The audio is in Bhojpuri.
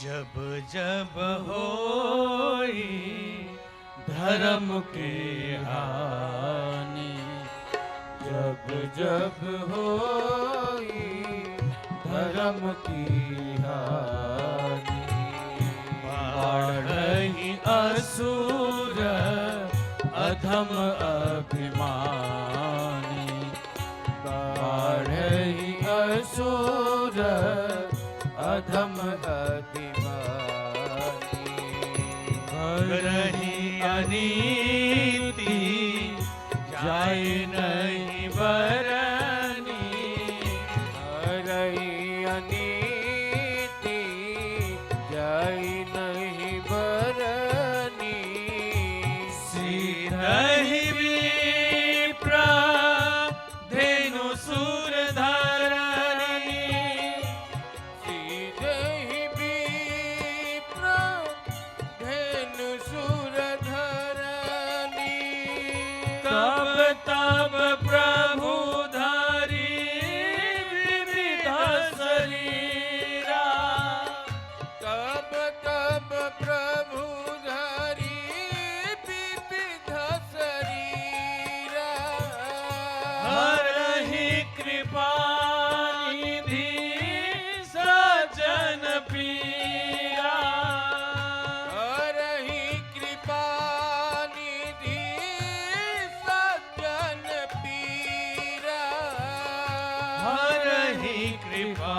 जब जब होई धर्म के हानि, जब जब होई धर्म की हानि, बाढ़हि असुर अधम अभिमानी, बाढ़हि असुर अधम अभिमानी, करहि अनीति जाय नहीं बरनी, करहि अनीति जाय नहीं बरनी, सीधहि विप्र धेनु सुर धरनी, सीधहि विप्र धेनु सुर धरनी, तब तब प्रभु धरि विविध शरीरा, तब तब प्रभु धरि विविध शरीरा, हरहि कृपा निधि सजन पीरा, हरहि कृपा निधि सज्जन पीरा, हरहि कृपा